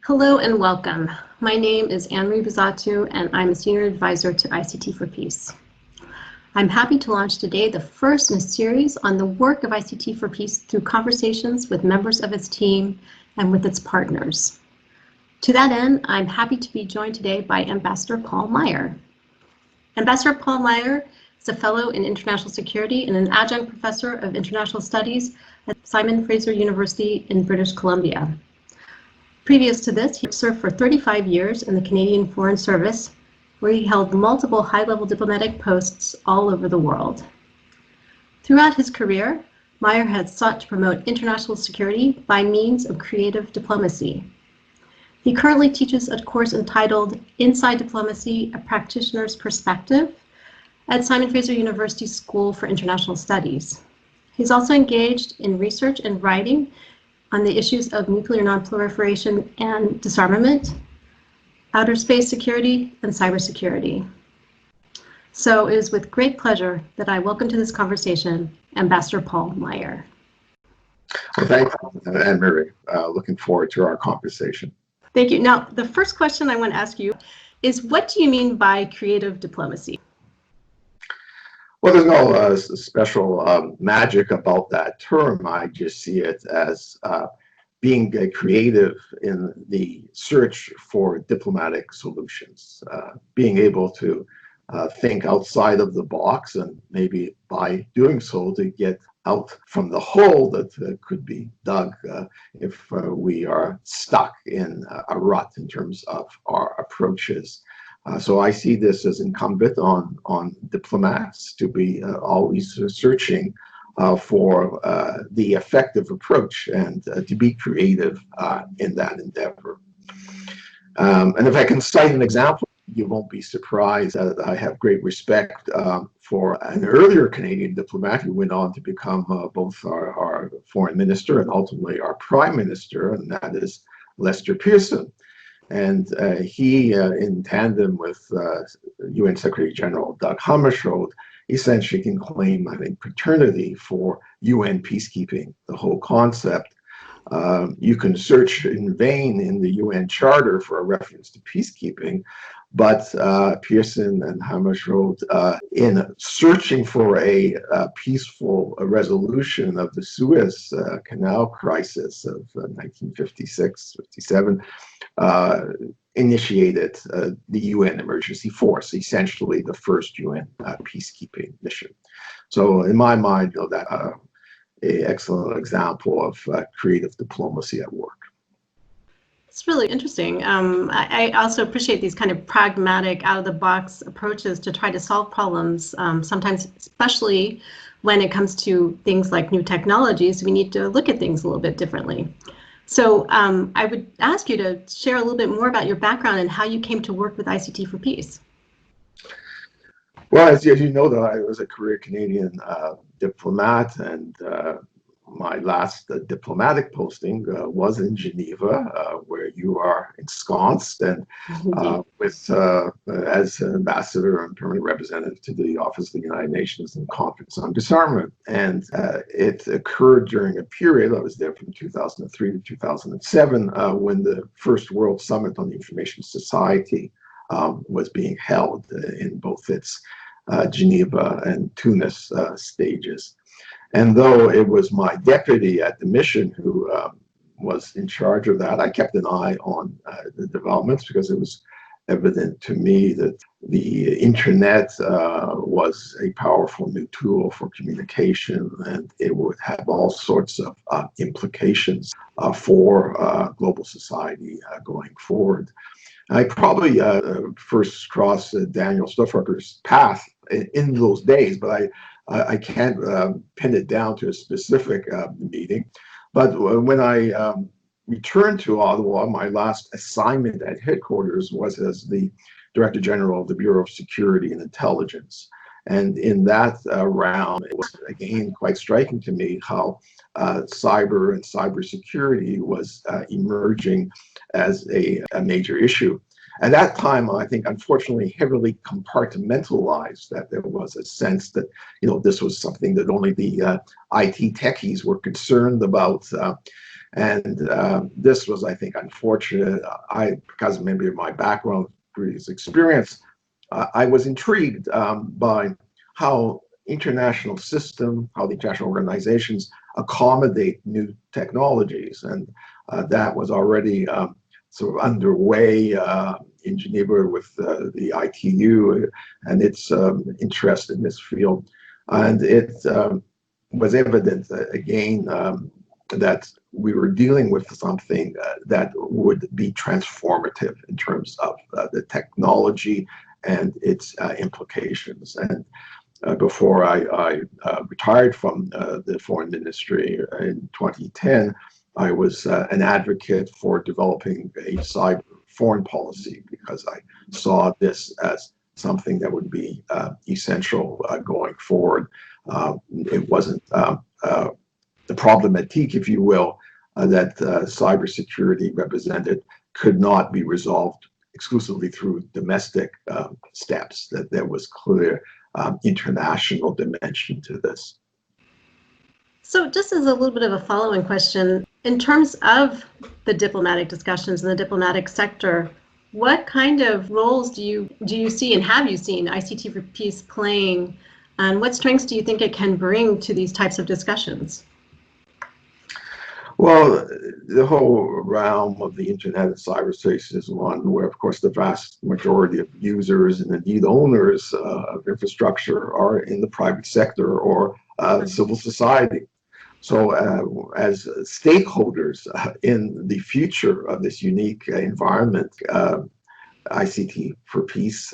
Hello and welcome. My name is Anne-Marie Buzatu and I'm a Senior Advisor to ICT4Peace. I'm happy to launch today the first in a series on the work of ICT4Peace through conversations with members of its team and with its partners. To that end, I'm happy to be joined today by Ambassador Paul Meyer. Ambassador Paul Meyer is a Fellow in International Security and an Adjunct Professor of International Studies at Simon Fraser University in British Columbia. Previous to this, he served for 35 years in the Canadian Foreign Service, where he held multiple high-level diplomatic posts all over the world. Throughout his career, Meyer has sought to promote international security by means of creative diplomacy. He currently teaches a course entitled Inside Diplomacy, A Practitioner's Perspective at Simon Fraser University School for International Studies. He's also engaged in research and writing on the issues of nuclear nonproliferation and disarmament, outer space security, and cybersecurity. So it is with great pleasure that I welcome to this conversation Ambassador Paul Meyer. Well, thanks, Anne-Marie. Looking forward to our conversation. Thank you. Now, the first question I want to ask you is, what do you mean by creative diplomacy? Well, there's no special magic about that term. I just see it as being creative in the search for diplomatic solutions, being able to think outside of the box, and maybe by doing so to get out from the hole that could be dug if we are stuck in a rut in terms of our approaches. So I see this as incumbent on diplomats to be always searching for the effective approach and to be creative in that endeavor. And if I can cite an example, you won't be surprised that I have great respect for an earlier Canadian diplomat who went on to become both our foreign minister and ultimately our prime minister, and that is Lester Pearson. And he, in tandem with UN Secretary General Doug Hammarskjöld, essentially can claim, I think, paternity for UN peacekeeping, the whole concept. You can search in vain in the UN Charter for a reference to peacekeeping, but Pearson and Hammarskjöld, in searching for a peaceful resolution of the Suez Canal crisis of 1956-57, initiated the UN Emergency Force, essentially the first UN peacekeeping mission. So in my mind, that an excellent example of creative diplomacy at work. It's really interesting. I also appreciate these kind of pragmatic, out-of-the-box approaches to try to solve problems. Sometimes, especially when it comes to things like new technologies, we need to look at things a little bit differently. So I would ask you to share a little bit more about your background and how you came to work with ICT4Peace. Well, as you know, though, I was a career Canadian diplomat, and my last diplomatic posting was in Geneva, where you are ensconced, and as an ambassador and permanent representative to the Office of the United Nations and Conference on Disarmament. And it occurred during a period, I was there from 2003 to 2007, when the first World Summit on the Information Society was being held in both its Geneva and Tunis stages. And though it was my deputy at the mission who was in charge of that, I kept an eye on the developments, because it was evident to me that the internet was a powerful new tool for communication, and it would have all sorts of implications for global society going forward. I probably first crossed Daniel Stuffucker's path in those days, but I can't pin it down to a specific meeting. But when I returned to Ottawa, my last assignment at headquarters was as the Director General of the Bureau of Security and Intelligence. And in that round, it was again quite striking to me how cyber and cybersecurity was emerging as a major issue. At that time, I think, unfortunately, heavily compartmentalized, that there was a sense that, this was something that only the IT techies were concerned about. And this was, I think, unfortunate. Because maybe of my background, previous experience, I was intrigued by how international system, how the international organizations accommodate new technologies. And that was already sort of underway in Geneva with the ITU and its interest in this field. And it was evident again that we were dealing with something that would be transformative in terms of the technology and its implications. And before I retired from the foreign ministry in 2010, I was an advocate for developing a cyber foreign policy because I saw this as something that would be essential going forward. It wasn't the problematique, if you will, that cybersecurity represented could not be resolved exclusively through domestic steps, that there was clear international dimension to this. So just as a little bit of a following question, in terms of the diplomatic discussions in the diplomatic sector, what kind of roles do you see and have you seen ICT4Peace playing, and what strengths do you think it can bring to these types of discussions? Well, the whole realm of the internet and cyberspace is one where, of course, the vast majority of users and indeed owners of infrastructure are in the private sector or civil society. So as stakeholders in the future of this unique environment, ICT4Peace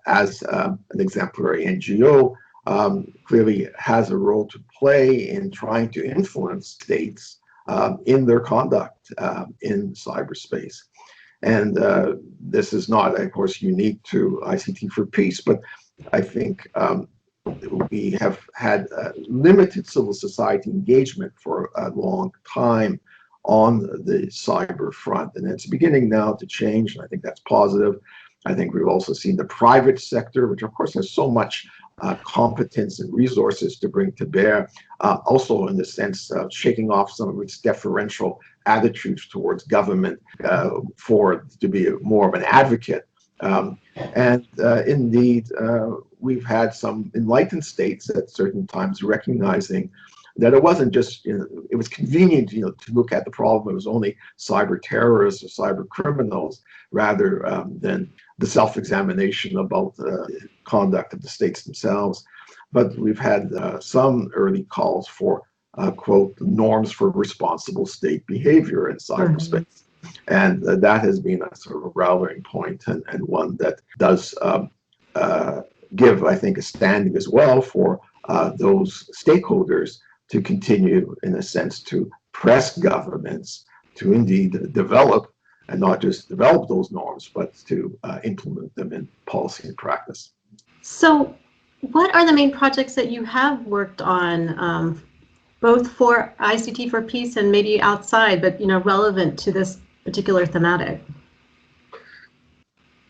as an exemplary NGO clearly has a role to play in trying to influence states in their conduct in cyberspace. And this is not, of course, unique to ICT4Peace, but I think we have had limited civil society engagement for a long time on the cyber front, and it's beginning now to change, and I think that's positive. I think we've also seen the private sector, which of course has so much competence and resources to bring to bear, also in the sense of shaking off some of its deferential attitudes towards government to be more of an advocate. Indeed, we've had some enlightened states at certain times recognizing that it wasn't just, it was convenient, to look at the problem. It was only cyber terrorists or cyber criminals rather than the self-examination about the conduct of the states themselves. But we've had some early calls for, quote, norms for responsible state behavior in cyberspace. And that has been a sort of rallying point and one that does give, I think, a standing as well for those stakeholders to continue, in a sense, to press governments to indeed develop, and not just develop those norms, but to implement them in policy and practice. So what are the main projects that you have worked on, both for ICT4Peace and maybe outside, but relevant to this particular thematic?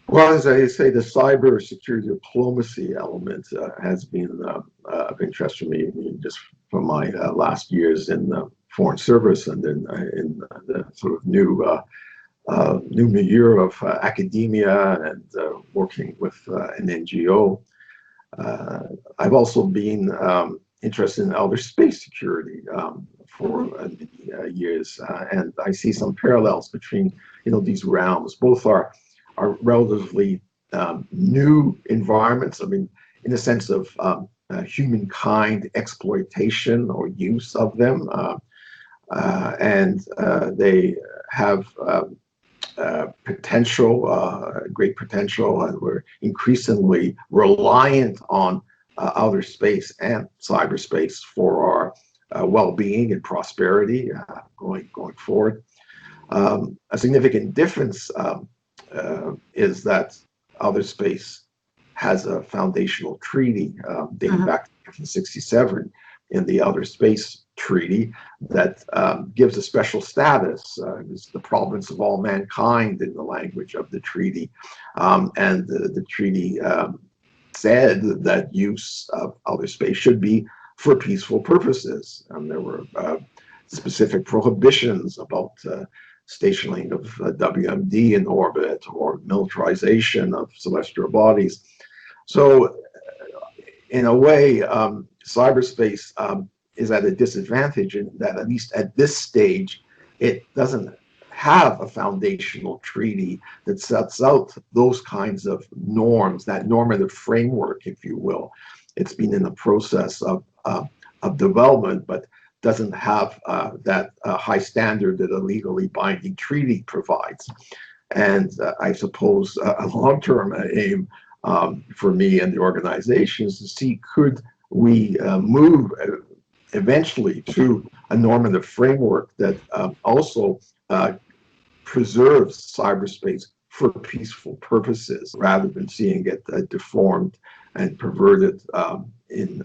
Well, as I say, the cyber security diplomacy element has been of interest for me just from my last years in the foreign service and then in the sort of new milieu of academia and working with an NGO. I've also been interested in outer space security for many years, and I see some parallels between these realms. Both are relatively new environments. I mean, in the sense of humankind exploitation or use of them, and they have potential, great potential, and we're increasingly reliant on outer space and cyberspace for our well-being and prosperity going forward. A significant difference is that outer space has a foundational treaty dating back to 1967 in the Outer Space Treaty that gives a special status. It's the province of all mankind in the language of the treaty. And the treaty said that use of outer space should be for peaceful purposes. And there were specific prohibitions about stationing of WMD in orbit or militarization of celestial bodies. So in a way, cyberspace is at a disadvantage in that, at least at this stage, it doesn't have a foundational treaty that sets out those kinds of norms, that normative framework, if you will. It's been in the process of development, but doesn't have that high standard that a legally binding treaty provides. And I suppose a long-term aim for me and the organization is to see, could we move eventually to a normative framework that also preserves cyberspace for peaceful purposes, rather than seeing it deformed and perverted in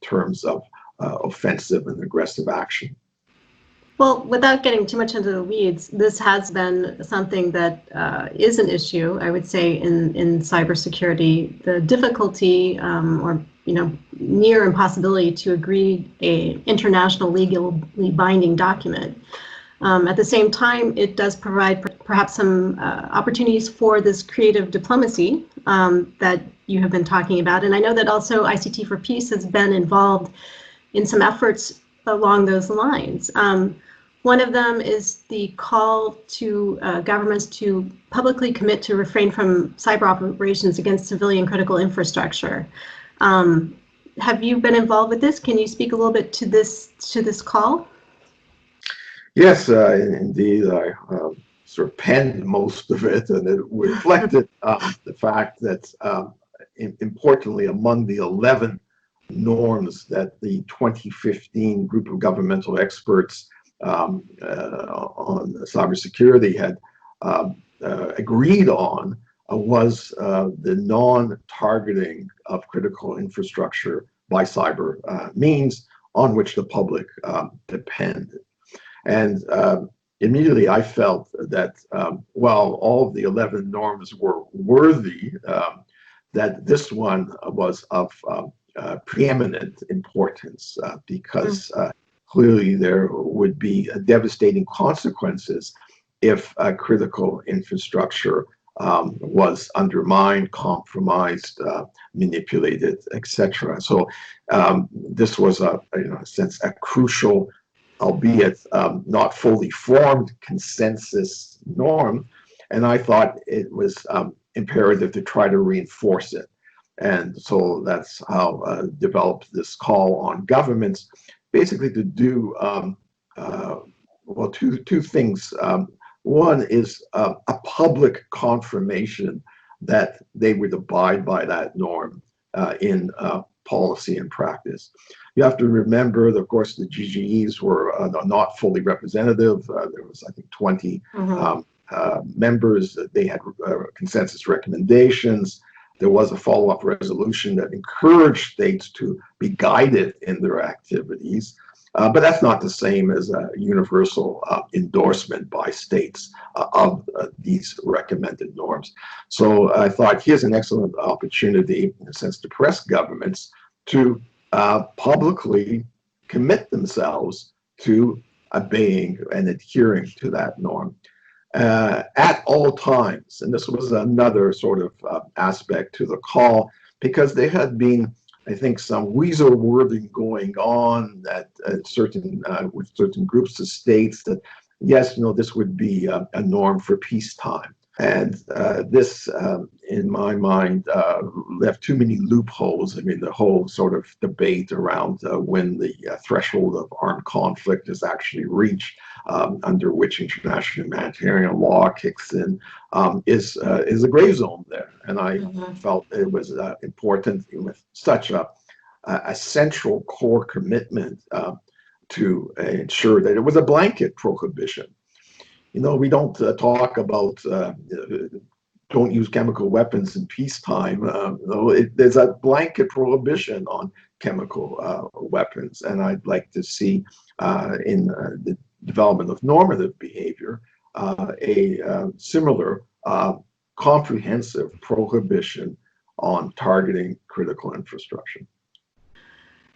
terms of offensive and aggressive action. Well, without getting too much into the weeds, this has been something that is an issue, I would say, in cybersecurity. The difficulty or near impossibility to agree an international legally binding document. At the same time, it does provide perhaps some opportunities for this creative diplomacy that you have been talking about. And I know that also ICT4Peace has been involved in some efforts along those lines. One of them is the call to governments to publicly commit to refrain from cyber operations against civilian critical infrastructure. Have you been involved with this? Can you speak a little bit to this call? Yes, indeed. I sort of penned most of it, and it reflected the fact that, importantly, among the 11 norms that the 2015 group of governmental experts on cybersecurity had agreed on was the non-targeting of critical infrastructure by cyber means on which the public depended. And immediately I felt that while all of the 11 norms were worthy, that this one was of preeminent importance because clearly there would be devastating consequences if critical infrastructure was undermined, compromised, manipulated, etc. So this was in a sense, a crucial, albeit not fully formed, consensus norm, and I thought it was imperative to try to reinforce it. And so that's how I developed this call on governments, basically to do well, two things. One is a public confirmation that they would abide by that norm in policy and practice. You have to remember that, of course, the GGEs were not fully representative. There was, I think, 20 members. They had consensus recommendations. There was a follow-up resolution that encouraged states to be guided in their activities. But that's not the same as a universal endorsement by states of these recommended norms. So I thought here's an excellent opportunity, in a sense, to press governments to publicly commit themselves to obeying and adhering to that norm at all times. And this was another sort of aspect to the call, because there had been, I think, some weasel wording going on that with certain groups of states that, yes, this would be a norm for peacetime. And this, in my mind, left too many loopholes. I mean, the whole sort of debate around when the threshold of armed conflict is actually reached, under which international humanitarian law kicks in, is a gray zone there. And I felt it was important with such a central core commitment to ensure that it was a blanket prohibition. We don't talk about don't use chemical weapons in peacetime. There's a blanket prohibition on chemical weapons, and I'd like to see in the development of normative behavior a similar comprehensive prohibition on targeting critical infrastructure.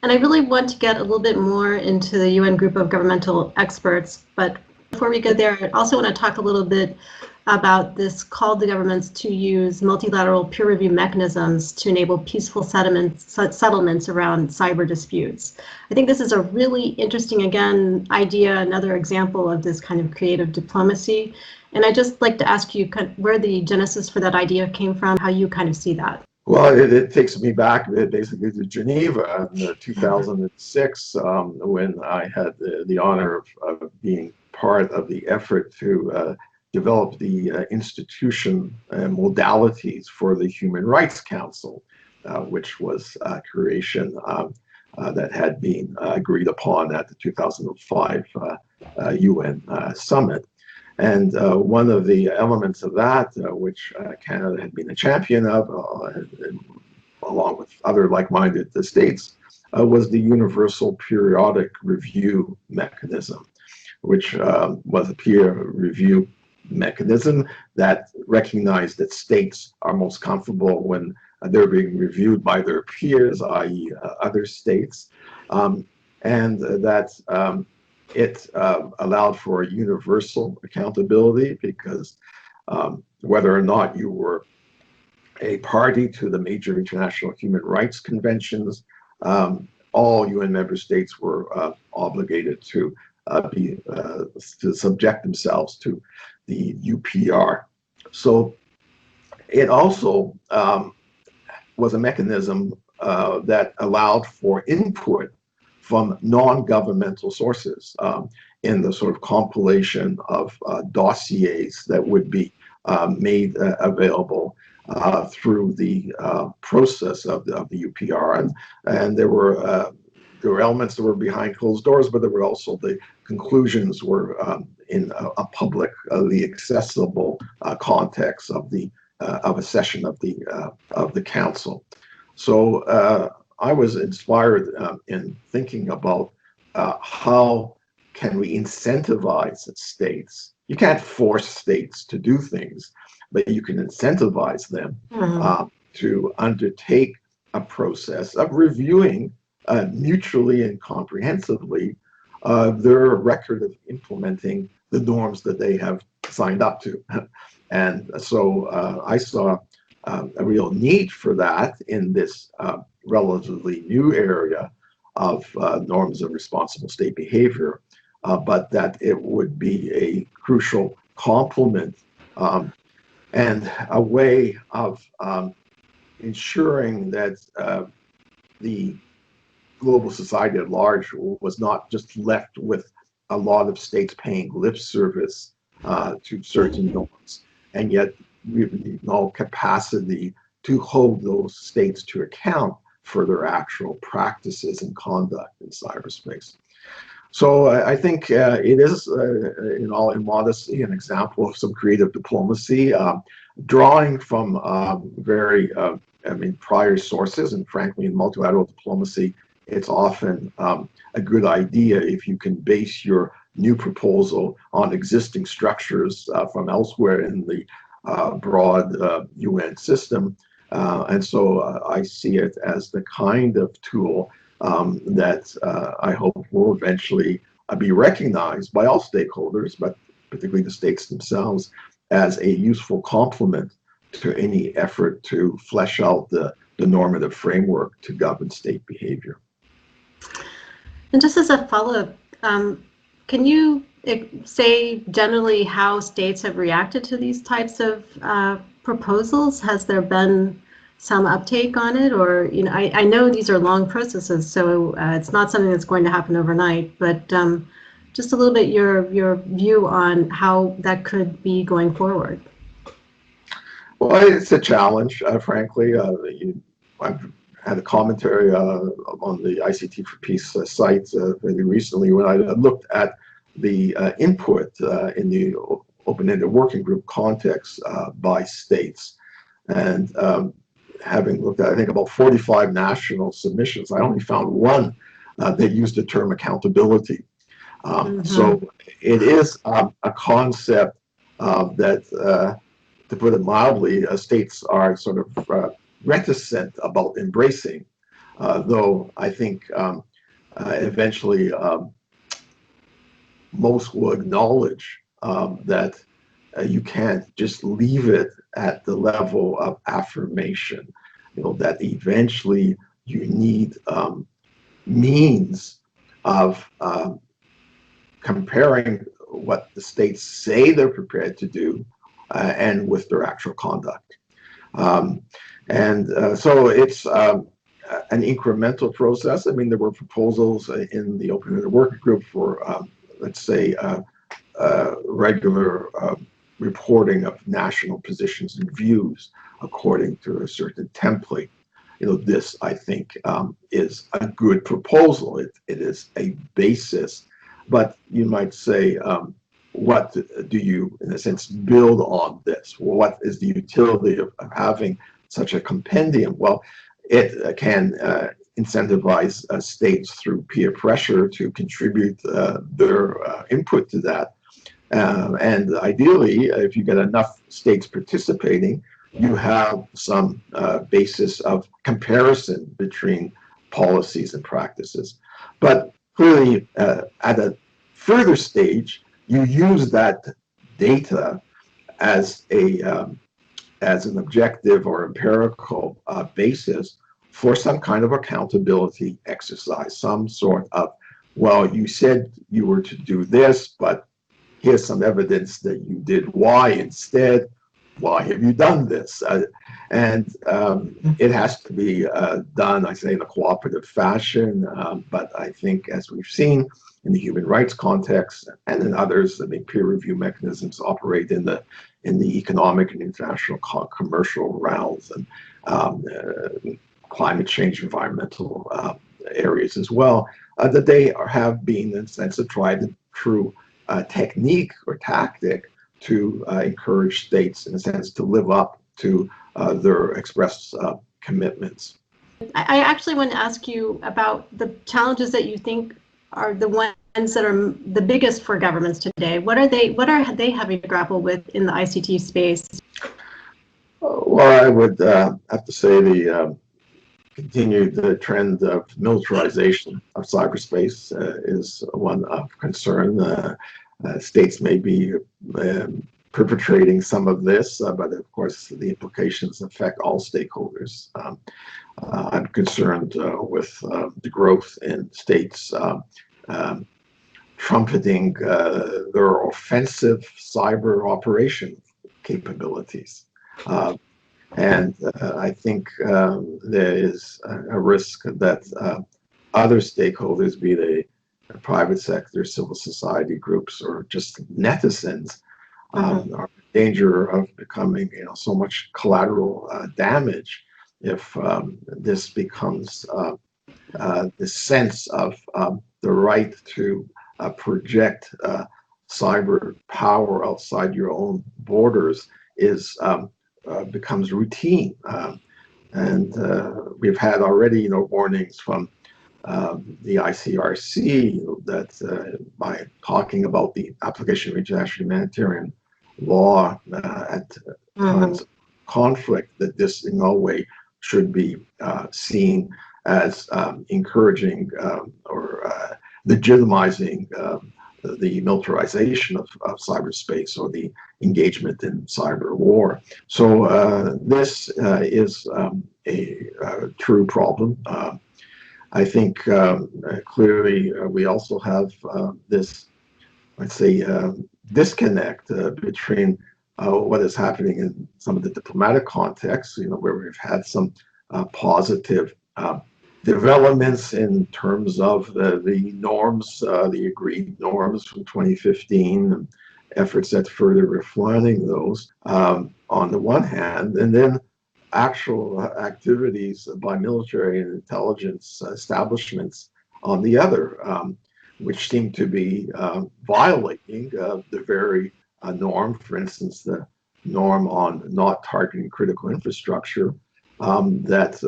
And I really want to get a little bit more into the UN group of governmental experts. But before we go there, I also want to talk a little bit about this call to governments to use multilateral peer review mechanisms to enable peaceful settlements around cyber disputes. I think this is a really interesting, again, idea, another example of this kind of creative diplomacy. And I'd just like to ask you where the genesis for that idea came from, how you kind of see that. Well, it takes me back basically to Geneva in 2006, when I had the honor of being part of the effort to develop the institution and modalities for the Human Rights Council, which was a creation that had been agreed upon at the 2005 UN summit. And one of the elements of that, which Canada had been a champion of, along with other like-minded states, was the Universal Periodic Review Mechanism, which was a peer review mechanism that recognized that states are most comfortable when they're being reviewed by their peers, i.e. Other states, and that it allowed for universal accountability, because whether or not you were a party to the major international human rights conventions, all UN member states were obligated to subject themselves to the UPR. So it also was a mechanism that allowed for input from non-governmental sources in the sort of compilation of dossiers that would be made available through the process of the UPR. And there were elements that were behind closed doors, but there were also the conclusions were in a publicly accessible context of a session of the council. So I was inspired in thinking about how can we incentivize states. You can't force states to do things, but you can incentivize them to undertake a process of reviewing mutually and comprehensively their record of implementing the norms that they have signed up to. And so I saw a real need for that in this relatively new area of norms of responsible state behavior, but that it would be a crucial complement and a way of ensuring that the global society at large was not just left with a lot of states paying lip service to certain norms, and yet we have no capacity to hold those states to account for their actual practices and conduct in cyberspace. So I think it is, in all immodesty, an example of some creative diplomacy, drawing from very, prior sources. And frankly, in multilateral diplomacy, it's often a good idea if you can base your new proposal on existing structures from elsewhere in the broad UN system. And so I see it as the kind of tool that I hope will eventually be recognized by all stakeholders, but particularly the states themselves, as a useful complement to any effort to flesh out the normative framework to govern state behavior. And just as a follow-up, can you say generally how states have reacted to these types of proposals? Has there been some uptake on it? Or, I know these are long processes, so it's not something that's going to happen overnight, but just a little bit your view on how that could be going forward. Well, it's a challenge, frankly. I've had a commentary on the ICT4Peace site very recently when I looked at the input in the open-ended working group context by states. And having looked at, I think, about 45 national submissions, I only found one that used the term accountability. So it is a concept that, to put it mildly, states are sort of reticent about embracing. though I think eventually most will acknowledge that you can't just leave it at the level of affirmation. That eventually you need means of comparing what the states say they're prepared to do and with their actual conduct. So it's an incremental process. I mean, there were proposals in the Open Internet Working Group for, let's say, regular reporting of national positions and views according to a certain template. This, I think, is a good proposal. It is a basis, but you might say, what do you, in a sense, build on this? What is the utility of having such a compendium? Well, it can incentivize states through peer pressure to contribute their input to that. And ideally, if you get enough states participating, you have some basis of comparison between policies and practices. But clearly, at a further stage, you use that data as an objective or empirical basis for some kind of accountability exercise, some sort of, well, you said you were to do this, but here's some evidence that you did Y instead. Why have you done this? It has to be done, I say, in a cooperative fashion. But I think, as we've seen in the human rights context and in others, I mean, peer review mechanisms operate in the economic and international commercial realms and climate change, environmental areas as well. That they have been, in a sense, a tried and true technique or tactic to encourage states, in a sense, to live up to their expressed commitments. I actually want to ask you about the challenges that you think are the ones that are the biggest for governments today. What are they having to grapple with in the ICT space? Well, I would have to say the continued trend of militarization of cyberspace is one of concern. States may be perpetrating some of this, but of course the implications affect all stakeholders. I'm concerned with the growth in states trumpeting their offensive cyber operation capabilities. And I think there is a risk that other stakeholders, be they private sector, civil society groups, or just netizens, are in danger of becoming, so much collateral damage if this becomes this sense of the right to project cyber power outside your own borders becomes routine. And we've had already, warnings from the ICRC that by talking about the application of international humanitarian law at times of conflict, that this in no way should be seen as encouraging or legitimizing the militarization of cyberspace or the engagement in cyber war. So this is a true problem. I think clearly we also have this, let's say, disconnect between what is happening in some of the diplomatic contexts, where we've had some positive developments in terms of the norms, the agreed norms from 2015, and efforts at further refining those on the one hand, and then actual activities by military and intelligence establishments on the other, which seem to be violating the very norm, for instance, the norm on not targeting critical infrastructure that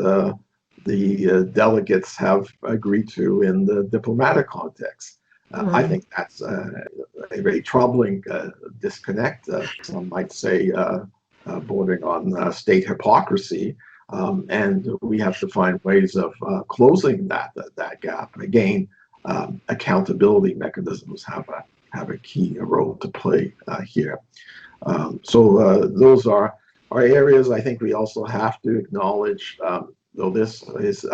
the delegates have agreed to in the diplomatic context. I think that's a very troubling disconnect, some might say bordering on state hypocrisy, And we have to find ways of closing that gap. And again, accountability mechanisms have a key role to play here. So those are areas I think we also have to acknowledge, though this is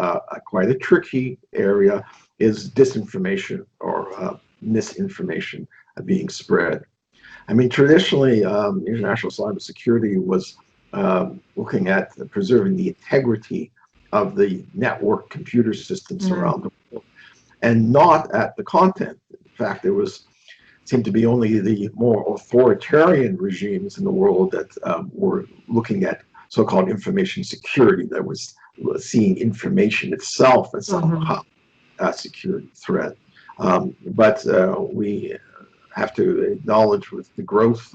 quite a tricky area, is disinformation or misinformation being spread. I mean, traditionally, international cybersecurity was looking at preserving the integrity of the network computer systems around the world, and not at the content. In fact, there seemed to be only the more authoritarian regimes in the world that were looking at so-called information security, that was seeing information itself as somehow a security threat. But we have to acknowledge with the growth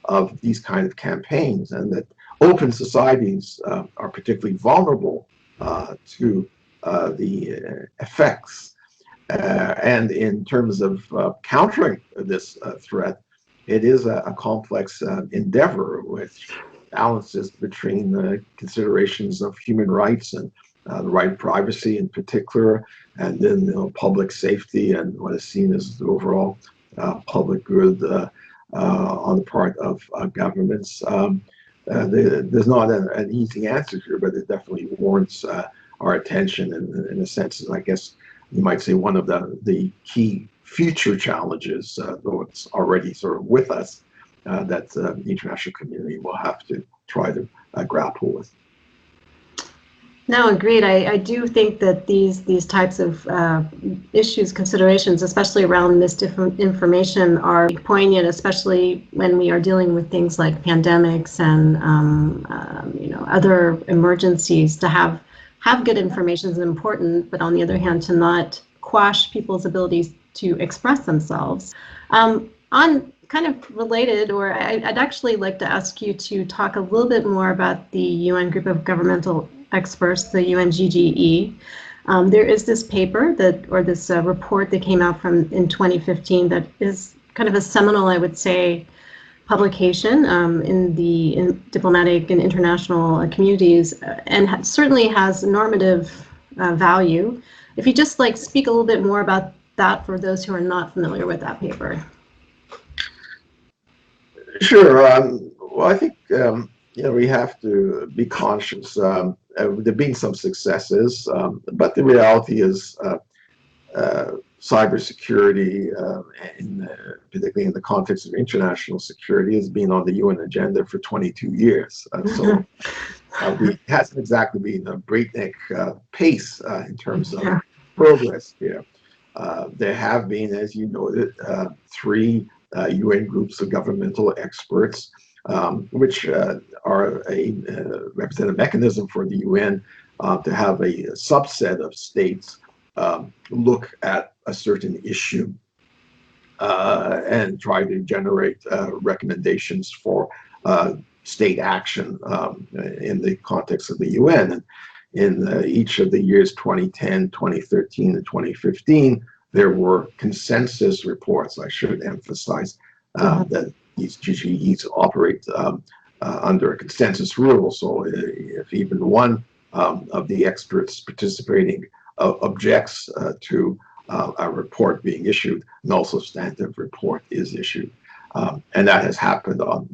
of these kind of campaigns, and that open societies are particularly vulnerable to the effects. And in terms of countering this threat, it is a complex endeavor, which balances between the considerations of human rights and the right of privacy in particular, and then public safety and what is seen as the overall public good on the part of governments. There's not an easy answer here, but it definitely warrants our attention in a sense. I guess you might say one of the key future challenges, though it's already sort of with us, that the international community will have to try to grapple with. No, agreed. I do think that these types of issues, considerations, especially around misinformation, are poignant, especially when we are dealing with things like pandemics and other emergencies. To have good information is important, but on the other hand, to not quash people's abilities to express themselves. On kind of related, or I'd actually like to ask you to talk a little bit more about the UN Group of Governmental Experts, the UNGGE. There is this paper this report that came out in 2015 that is kind of a seminal, I would say, publication in the diplomatic and international communities, and certainly has normative value. If you just speak a little bit more about that for those who are not familiar with that paper. Sure. Well, I think we have to be conscious. There have been some successes, but the reality is cybersecurity, particularly in the context of international security, has been on the UN agenda for 22 years. So it hasn't exactly been a breakneck pace in terms of progress here. There have been, as you noted, 3 UN groups of governmental experts, which represent a mechanism for the UN to have a subset of states look at a certain issue and try to generate recommendations for state action in the context of the UN. And in each of the years 2010, 2013, and 2015, there were consensus reports. I should emphasize that these GGEs operate under a consensus rule. So if even one of the experts participating objects to a report being issued, no substantive report is issued. And that has happened on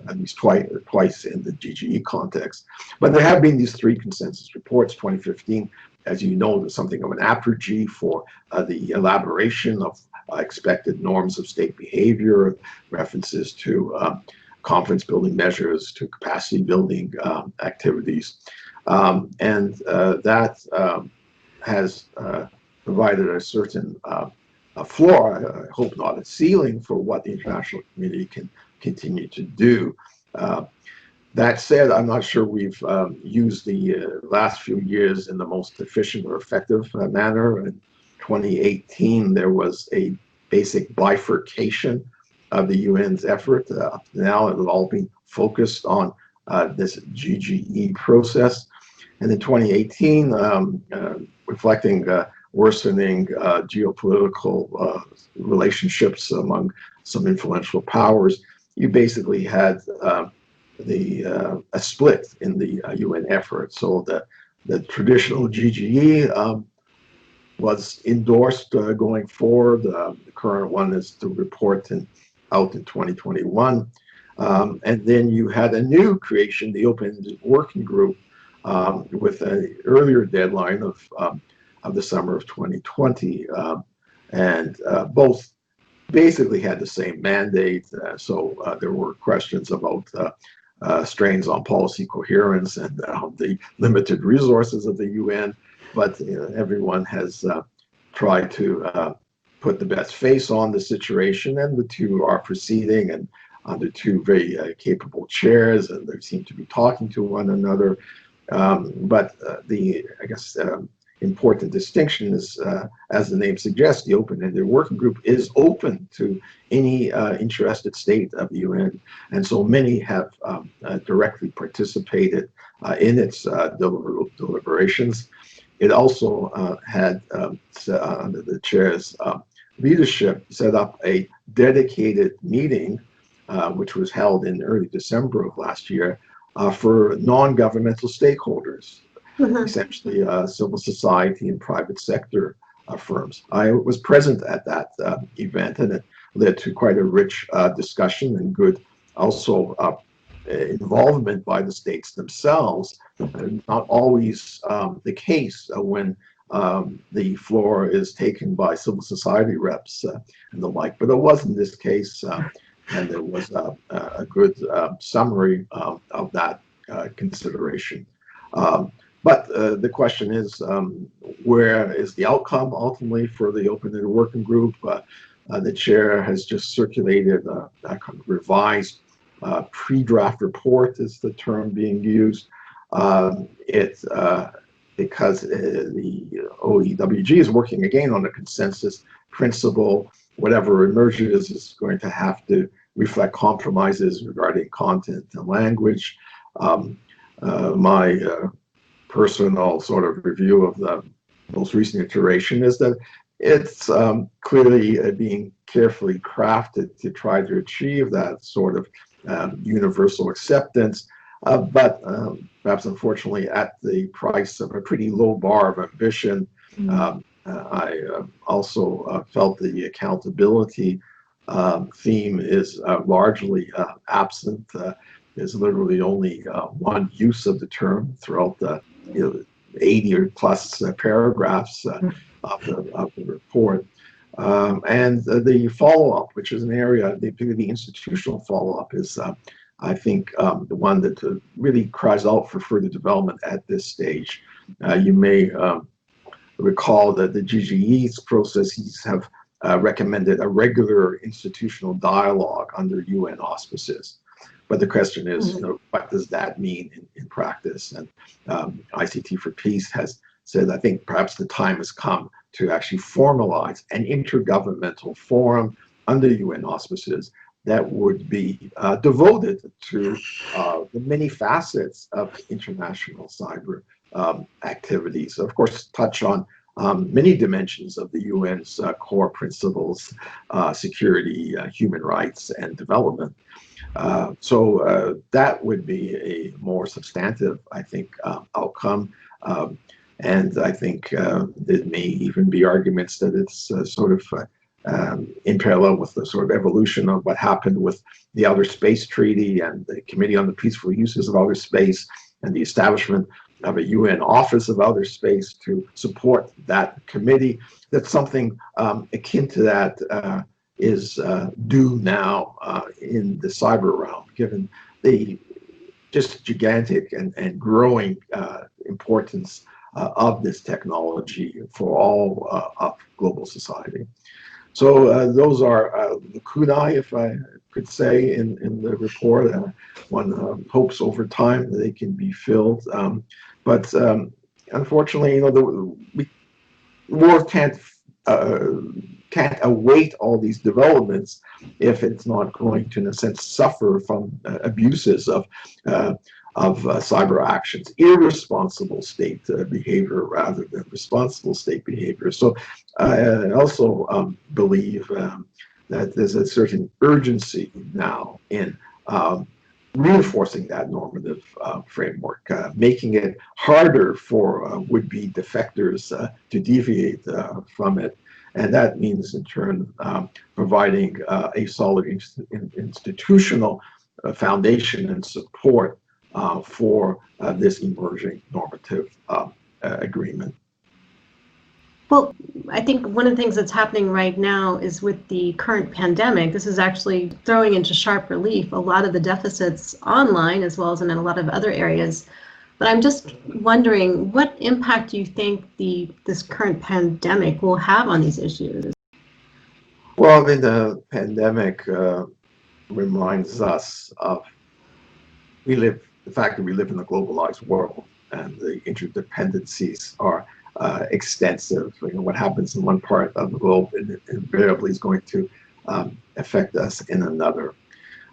at least twice in the GGE context. But there have been these 3 consensus reports. 2015, as you know, there's something of an apogee for the elaboration of expected norms of state behavior, references to confidence building measures, to capacity building activities. And that has provided a certain floor, I hope not a ceiling, for what the international community can continue to do. That said, I'm not sure we've used the last few years in the most efficient or effective manner. In 2018, there was a basic bifurcation of the UN's effort. Up to now, it has all been focused on this GGE process. And in 2018, reflecting worsening geopolitical relationships among some influential powers, you basically had a split in the UN effort. So the traditional GGE was endorsed going forward. The current one is to report out in 2021. And then you had a new creation, the Open Working Group, with an earlier deadline of the summer of 2020. And both basically had the same mandate. So there were questions about strains on policy coherence and the limited resources of the UN. But everyone has tried to put the best face on the situation, and the two are proceeding, and under two very capable chairs, and they seem to be talking to one another. But I guess, important distinction is, as the name suggests, the open-ended working group is open to any interested state of the UN, and so many have directly participated in its deliberations. It also had, under the chair's leadership, set up a dedicated meeting, which was held in early December of last year, for non-governmental stakeholders, essentially civil society and private sector firms. I was present at that event, and it led to quite a rich discussion and good also involvement by the states themselves. Not always the case when the floor is taken by civil society reps and the like, but it was in this case, and there was a good summary of that consideration. But the question is, where is the outcome ultimately for the open-ended working group? The chair has just circulated a kind of revised pre-draft report, is the term being used. Because the OEWG is working again on a consensus principle, whatever emerges is going to have to reflect compromises regarding content and language. My personal sort of review of the most recent iteration is that it's clearly being carefully crafted to try to achieve that sort of universal acceptance, but perhaps unfortunately at the price of a pretty low bar of ambition. I also felt the accountability theme is largely absent. There's literally only one use of the term throughout the 80 or plus paragraphs of the report. And the follow-up, which is an area, the institutional follow-up is, I think, the one that really cries out for further development at this stage. You may recall that the GGE's processes have recommended a regular institutional dialogue under UN auspices. But the question is, what does that mean in practice? And ICT4Peace has said, I think perhaps the time has come to actually formalize an intergovernmental forum under UN auspices that would be devoted to the many facets of international cyber activities. Of course, touch on many dimensions of the UN's core principles, security, human rights, and development. So that would be a more substantive, I think, outcome. And I think there may even be arguments that it's sort of in parallel with the sort of evolution of what happened with the Outer Space Treaty and the Committee on the Peaceful Uses of Outer Space and the establishment of a UN Office of Outer Space to support that committee. That something akin to that is due now in the cyber realm, given the just gigantic and growing importance of this technology for all of global society. So those are lacunae, if I could say, in the report. One hopes over time that they can be filled. But unfortunately, the world can't await all these developments if it's not going to, in a sense, suffer from abuses of cyber actions, irresponsible state behavior rather than responsible state behavior. So I also believe that there's a certain urgency now in reinforcing that normative framework, making it harder for would-be defectors to deviate from it. And that means, in turn, providing a solid institutional foundation and support for this emerging normative agreement. Well, I think one of the things that's happening right now is with the current pandemic, this is actually throwing into sharp relief a lot of the deficits online as well as in a lot of other areas. But I'm just wondering, what impact do you think this current pandemic will have on these issues? Well, I mean, the pandemic reminds us of the fact that we live in a globalized world, and the interdependencies are extensive. You know, what happens in one part of the globe invariably is going to affect us in another.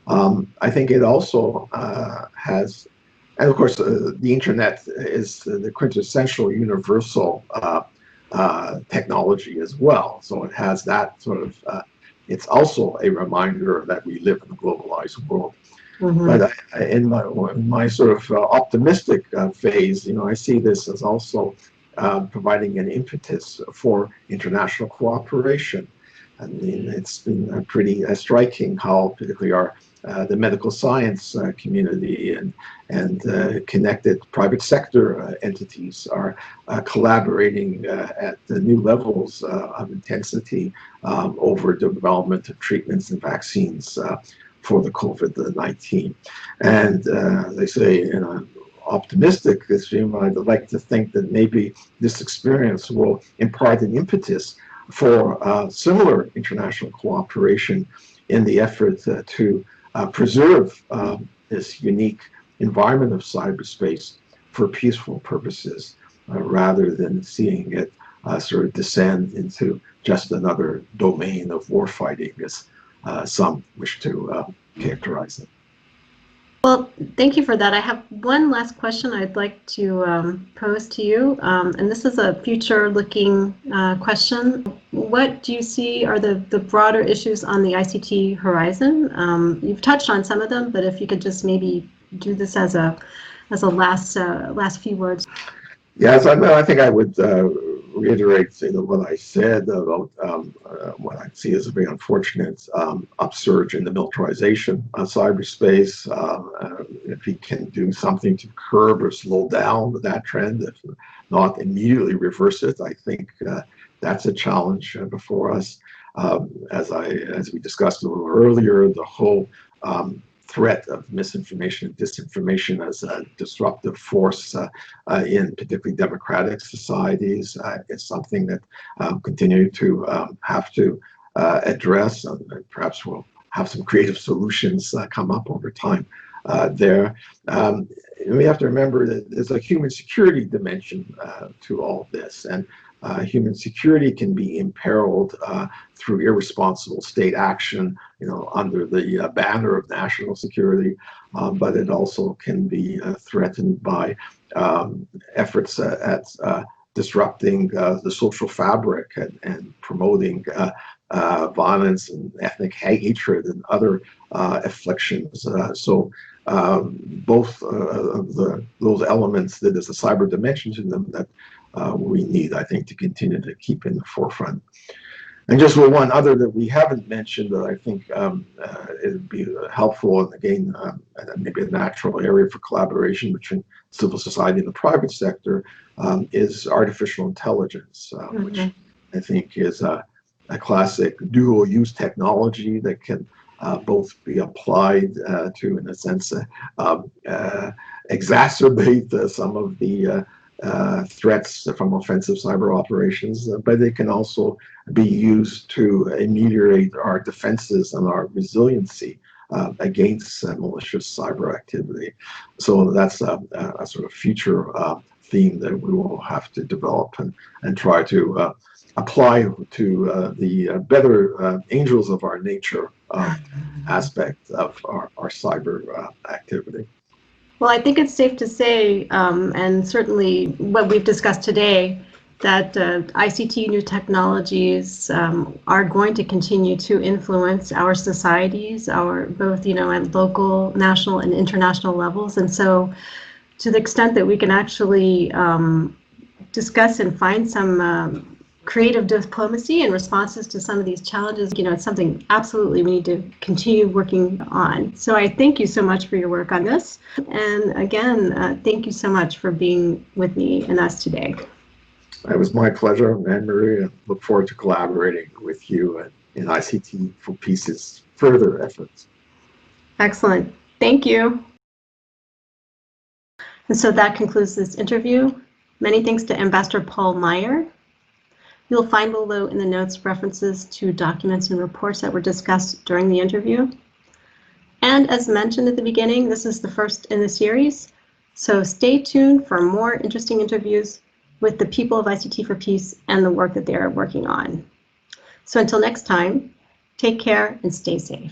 I think it also has, and of course, the internet is the quintessential universal technology as well. So it has that sort of, it's also a reminder that we live in a globalized world. Mm-hmm. But in my sort of optimistic phase, you know, I see this as also providing an impetus for international cooperation. I mean, it's been pretty striking how particularly the medical science community and connected private sector entities are collaborating at the new levels of intensity over the development of treatments and vaccines for the COVID-19. And they say, in an optimistic stream, I'd like to think that maybe this experience will impart an impetus for similar international cooperation in the effort to preserve this unique environment of cyberspace for peaceful purposes, rather than seeing it sort of descend into just another domain of warfighting, as some wish to characterize it. Well, thank you for that. I have one last question I'd like to pose to you, and this is a future-looking question. What do you see are the broader issues on the ICT horizon? You've touched on some of them, but if you could just maybe do this as a last few words. Yes, I think I would reiterate what I said about what I see as a very unfortunate upsurge in the militarization of cyberspace. If we can do something to curb or slow down that trend, if not immediately reverse it, I think that's a challenge before us. As we discussed a little earlier, the whole threat of misinformation and disinformation as a disruptive force in particularly democratic societies is something that continue to have to address, and perhaps we'll have some creative solutions come up over time there. We have to remember that there's a human security dimension to all this, and human security can be imperiled through irresponsible state action, under the banner of national security, but it also can be threatened by efforts at disrupting the social fabric and promoting violence and ethnic hatred and other afflictions. So both of those elements, that there's a cyber dimension to them that we need, I think, to continue to keep in the forefront. And just one other that we haven't mentioned that I think it would be helpful, and again, maybe a natural area for collaboration between civil society and the private sector, is artificial intelligence, which I think is a classic dual-use technology that can both be applied to, in a sense, exacerbate some of the threats from offensive cyber operations, but they can also be used to ameliorate our defenses and our resiliency against malicious cyber activity. So that's a sort of future theme that we will have to develop and try to apply to the better angels of our nature aspect of our cyber activity. Well, I think it's safe to say, and certainly what we've discussed today, that ICT new technologies are going to continue to influence our societies, our both, at local, national, and international levels. And so to the extent that we can actually discuss and find some creative diplomacy and responses to some of these challenges, it's something absolutely we need to continue working on. So I thank you so much for your work on this. And again, thank you so much for being with me and us today. It was my pleasure, Anne-Marie, and look forward to collaborating with you in ICT4Peace's further efforts. Excellent. Thank you. And so that concludes this interview. Many thanks to Ambassador Paul Meyer. You'll find below in the notes references to documents and reports that were discussed during the interview. And as mentioned at the beginning, this is the first in the series. So stay tuned for more interesting interviews with the people of ICT4Peace and the work that they are working on. So until next time, take care and stay safe.